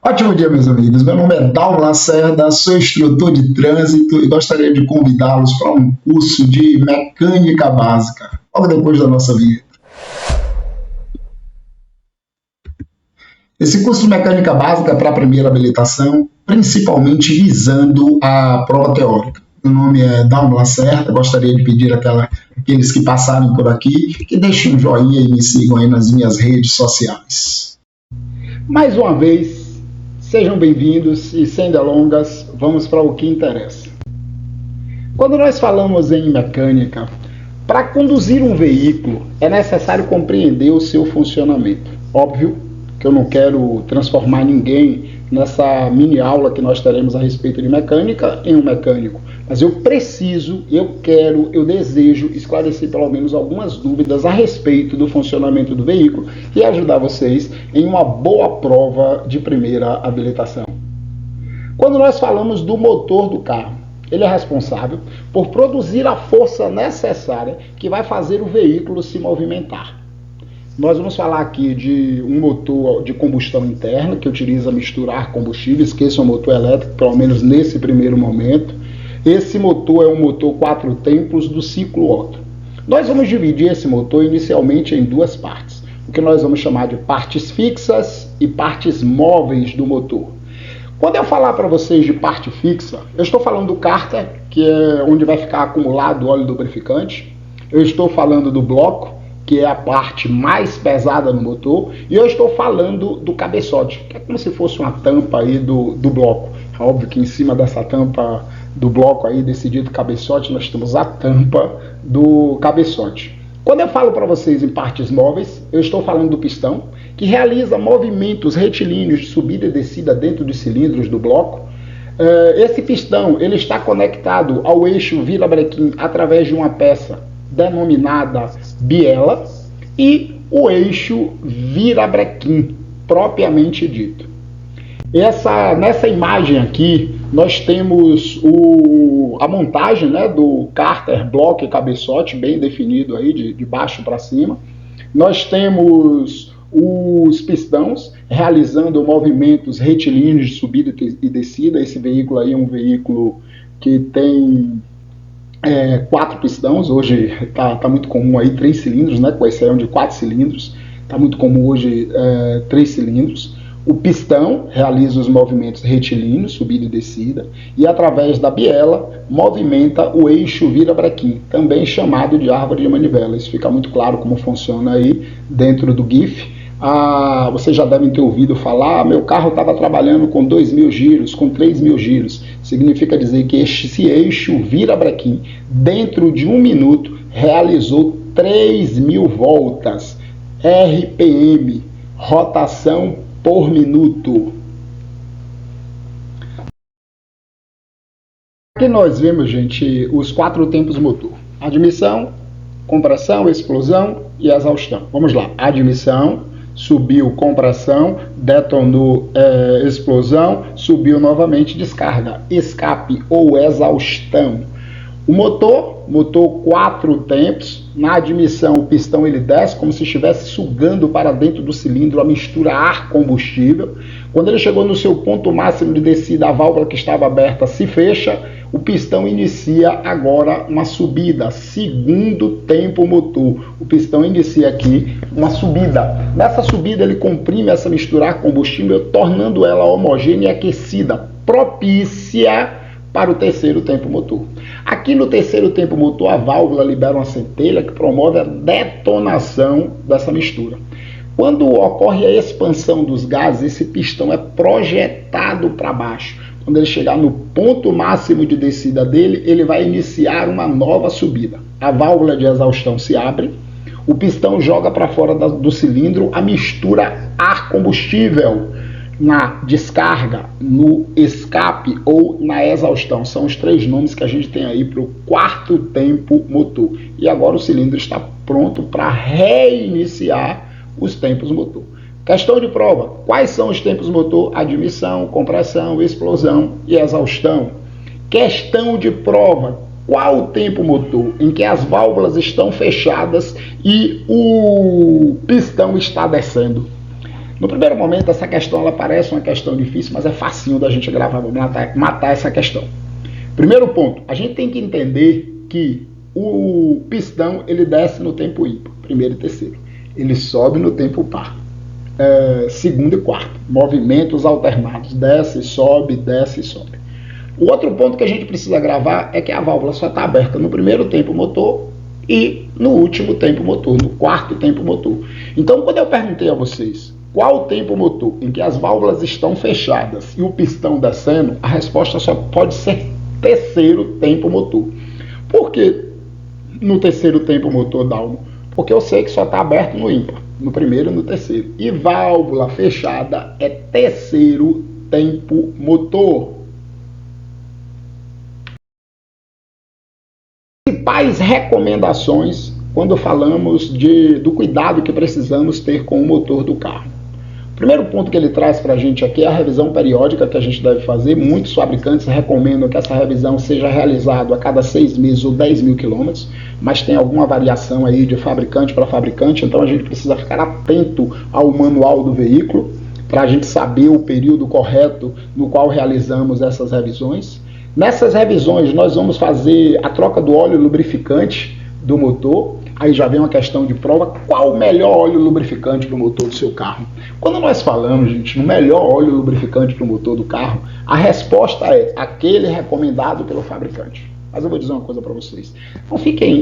Ótimo dia, meus amigos. Meu nome é Dalmo Lacerda, sou instrutor de trânsito e gostaria de convidá-los para um curso de mecânica básica, logo depois da nossa vinheta. Esse curso de mecânica básica é para a primeira habilitação, principalmente visando a prova teórica. Meu nome é Dalmo Lacerda, gostaria de pedir àqueles que passarem por aqui que deixem um joinha e me sigam aí nas minhas redes sociais. Mais uma vez, sejam bem-vindos e, sem delongas, vamos para o que interessa. Quando nós falamos em mecânica, para conduzir um veículo é necessário compreender o seu funcionamento. Óbvio que eu não quero transformar ninguém nessa mini aula que nós teremos a respeito de mecânica em um mecânico, mas eu preciso, eu desejo esclarecer pelo menos algumas dúvidas a respeito do funcionamento do veículo e ajudar vocês em uma boa prova de primeira habilitação. Quando nós falamos do motor do carro, ele é responsável por produzir a força necessária que vai fazer o veículo se movimentar. Nós vamos falar aqui de um motor de combustão interna, que utiliza misturar combustíveis, que esse é um motor elétrico, pelo menos nesse primeiro momento. Esse motor é um motor 4 tempos do ciclo Otto. Nós vamos dividir esse motor inicialmente em duas partes, o que nós vamos chamar de partes fixas e partes móveis do motor. Quando eu falar para vocês de parte fixa, eu estou falando do cárter, que é onde vai ficar acumulado o óleo lubrificante. Eu estou falando do bloco, que é a parte mais pesada no motor, e eu estou falando do cabeçote, que é como se fosse uma tampa aí do bloco. É óbvio que em cima dessa tampa do bloco aí, desse dito cabeçote, nós temos a tampa do cabeçote. Quando eu falo para vocês em partes móveis, eu estou falando do pistão, que realiza movimentos retilíneos de subida e descida dentro dos cilindros do bloco. Esse pistão ele está conectado ao eixo virabrequim através de uma peça denominada biela e o eixo virabrequim propriamente dito. Nessa imagem aqui nós temos a montagem, né, do cárter, bloco e cabeçote bem definido aí de baixo para cima. Nós temos os pistões realizando movimentos retilíneos de subida e descida. Esse veículo aí é um veículo que tem 4 pistões, hoje tá muito comum aí 3 cilindros, né, com exceção de 4 cilindros, tá muito comum hoje 3 cilindros. O pistão realiza os movimentos retilíneos, subida e descida, e através da biela movimenta o eixo virabrequim, também chamado de árvore de manivela. Isso fica muito claro como funciona aí dentro do GIF. Vocês já devem ter ouvido falar, meu carro estava trabalhando com 2.000 giros, com 3.000 giros. Significa dizer que esse eixo virabrequim, dentro de 1 minuto, realizou 3.000 voltas, RPM, rotação por minuto. Aqui nós vemos, gente, os 4 tempos do motor: admissão, compressão, explosão e exaustão. Vamos lá: admissão, subiu, compressão, detonou, explosão, subiu novamente, descarga, escape ou exaustão. O motor 4 tempos, na admissão o pistão ele desce como se estivesse sugando para dentro do cilindro a mistura ar-combustível. Quando ele chegou no seu ponto máximo de descida, a válvula que estava aberta se fecha, o pistão inicia agora uma subida, segundo tempo motor. O pistão inicia aqui uma subida. Nessa subida ele comprime essa mistura ar-combustível, tornando ela homogênea e aquecida, propícia para o terceiro tempo motor. Aqui no terceiro tempo motor, a válvula libera uma centelha que promove a detonação dessa mistura. Quando ocorre a expansão dos gases, esse pistão é projetado para baixo. Quando ele chegar no ponto máximo de descida dele, ele vai iniciar uma nova subida. A válvula de exaustão se abre, o pistão joga para fora do cilindro a mistura ar-combustível na descarga, no escape ou na exaustão. São os 3 nomes que a gente tem aí para o 4º tempo motor. E agora o cilindro está pronto para reiniciar os tempos motor. Questão de prova: quais são os tempos motor? Admissão, compressão, explosão e exaustão. Questão de prova: qual o tempo motor em que as válvulas estão fechadas e o pistão está descendo? No primeiro momento, essa questão ela parece uma questão difícil, mas é facinho da gente gravar, matar essa questão. Primeiro ponto, a gente tem que entender que o pistão ele desce no tempo ímpar, primeiro e terceiro. Ele sobe no tempo par, segundo e quarto. Movimentos alternados, desce, sobe, desce e sobe. O outro ponto que a gente precisa gravar é que a válvula só está aberta no primeiro tempo motor e no último tempo motor, no quarto tempo motor. Então, quando eu perguntei a vocês qual o tempo motor em que as válvulas estão fechadas e o pistão descendo, a resposta só pode ser terceiro tempo motor. Por que no terceiro tempo motor, Dalmo? Porque eu sei que só está aberto no ímpar, no primeiro e no terceiro. E válvula fechada é terceiro tempo motor. Principais recomendações quando falamos do cuidado que precisamos ter com o motor do carro. O primeiro ponto que ele traz para a gente aqui é a revisão periódica que a gente deve fazer. Muitos fabricantes recomendam que essa revisão seja realizada a cada 6 meses ou 10 mil quilômetros, mas tem alguma variação aí de fabricante para fabricante, então a gente precisa ficar atento ao manual do veículo para a gente saber o período correto no qual realizamos essas revisões. Nessas revisões nós vamos fazer a troca do óleo lubrificante do motor. Aí já vem uma questão de prova, qual o melhor óleo lubrificante para o motor do seu carro? Quando nós falamos, gente, no melhor óleo lubrificante para o motor do carro, a resposta é aquele recomendado pelo fabricante. Mas eu vou dizer uma coisa para vocês,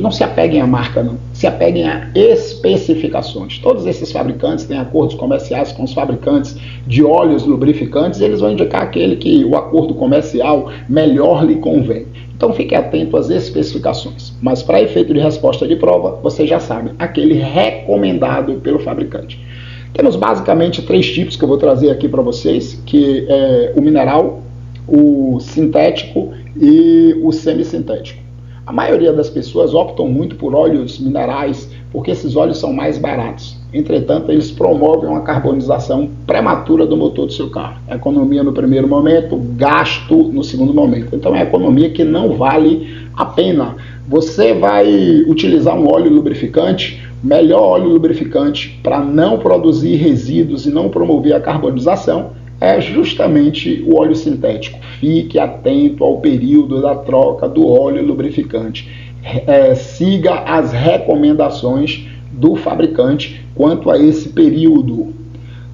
não se apeguem à marca, não. Se apeguem a especificações. Todos esses fabricantes têm acordos comerciais com os fabricantes de óleos lubrificantes e eles vão indicar aquele que o acordo comercial melhor lhe convém. Então fique atento às especificações, mas para efeito de resposta de prova, você já sabe, aquele recomendado pelo fabricante. Temos basicamente 3 tipos que eu vou trazer aqui para vocês, que é o mineral, o sintético e o semissintético. A maioria das pessoas optam muito por óleos minerais, porque esses óleos são mais baratos. Entretanto, eles promovem uma carbonização prematura do motor do seu carro. Economia no primeiro momento, gasto no segundo momento. Então é economia que não vale a pena. Você vai utilizar um óleo lubrificante, melhor óleo lubrificante para não produzir resíduos e não promover a carbonização, é justamente o óleo sintético. Fique atento ao período da troca do óleo lubrificante. Siga as recomendações do fabricante quanto a esse período.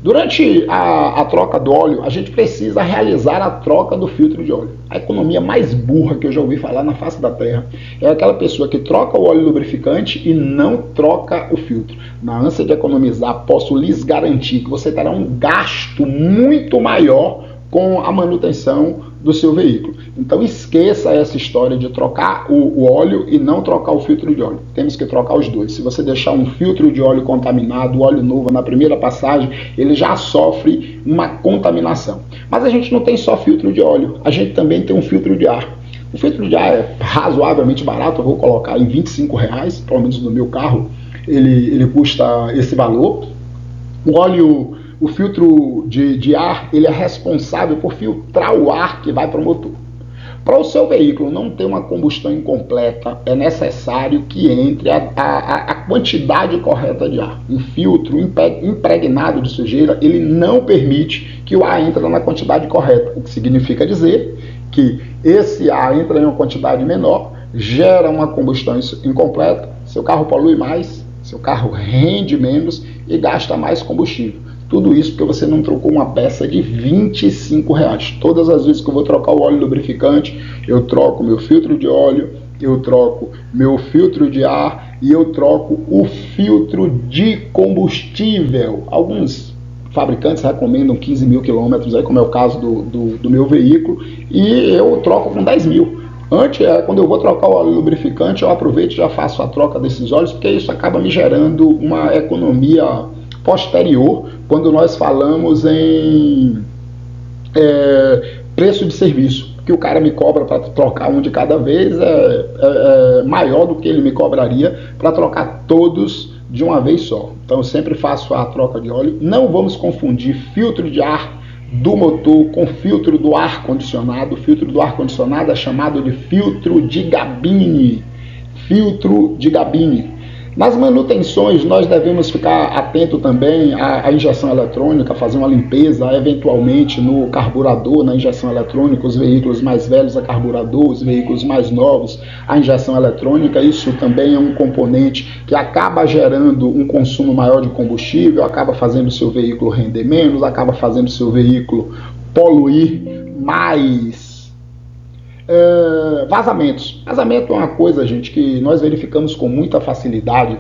Durante a troca do óleo, a gente precisa realizar a troca do filtro de óleo. A economia mais burra que eu já ouvi falar na face da terra é aquela pessoa que troca o óleo lubrificante e não troca o filtro. Na ânsia de economizar, posso lhes garantir que você terá um gasto muito maior com a manutenção do seu veículo. Então esqueça essa história de trocar o óleo e não trocar o filtro de óleo. Temos que trocar os dois. Se você deixar um filtro de óleo contaminado, o óleo novo na primeira passagem, ele já sofre uma contaminação. Mas a gente não tem só filtro de óleo, a gente também tem um filtro de ar. O filtro de ar é razoavelmente barato, eu vou colocar em R$25, pelo menos no meu carro, ele custa esse valor. O filtro de ar, ele é responsável por filtrar o ar que vai para o motor. Para o seu veículo não ter uma combustão incompleta, é necessário que entre a quantidade correta de ar. Um filtro impregnado de sujeira, ele não permite que o ar entre na quantidade correta, o que significa dizer que esse ar entra em uma quantidade menor, gera uma combustão incompleta, seu carro polui mais, seu carro rende menos e gasta mais combustível. Tudo isso porque você não trocou uma peça de R$25. Todas as vezes que eu vou trocar o óleo lubrificante, eu troco meu filtro de óleo, eu troco meu filtro de ar e eu troco o filtro de combustível. Alguns fabricantes recomendam 15 mil quilômetros, como é o caso do meu veículo, e eu troco com 10 mil. Antes, quando eu vou trocar o óleo lubrificante, eu aproveito e já faço a troca desses óleos, porque isso acaba me gerando uma economia posterior, quando nós falamos em preço de serviço, que o cara me cobra para trocar um de cada vez é maior do que ele me cobraria para trocar todos de uma vez só. Então eu sempre faço a troca de óleo. Não vamos confundir filtro de ar do motor com filtro do ar-condicionado. O filtro do ar-condicionado é chamado de filtro de gabine. Filtro de gabine. Nas manutenções, nós devemos ficar atento também à injeção eletrônica, fazer uma limpeza, eventualmente, no carburador, na injeção eletrônica, os veículos mais velhos a carburador, os veículos mais novos a injeção eletrônica. Isso também é um componente que acaba gerando um consumo maior de combustível, acaba fazendo o seu veículo render menos, acaba fazendo o seu veículo poluir mais. Vazamentos. Vazamento é uma coisa, gente, que nós verificamos com muita facilidade,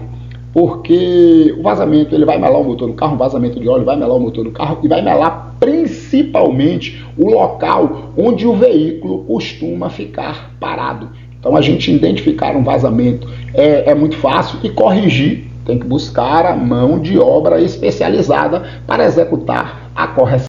porque o vazamento ele vai melar o motor do carro, o vazamento de óleo vai melar o motor do carro e vai melar principalmente o local onde o veículo costuma ficar parado. Então a gente identificar um vazamento é muito fácil e corrigir, tem que buscar a mão de obra especializada para executar a correção.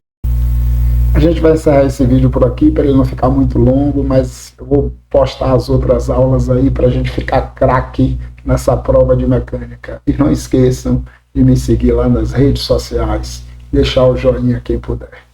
A gente vai encerrar esse vídeo por aqui para ele não ficar muito longo, mas eu vou postar as outras aulas aí para a gente ficar craque nessa prova de mecânica. E não esqueçam de me seguir lá nas redes sociais, deixar o joinha quem puder.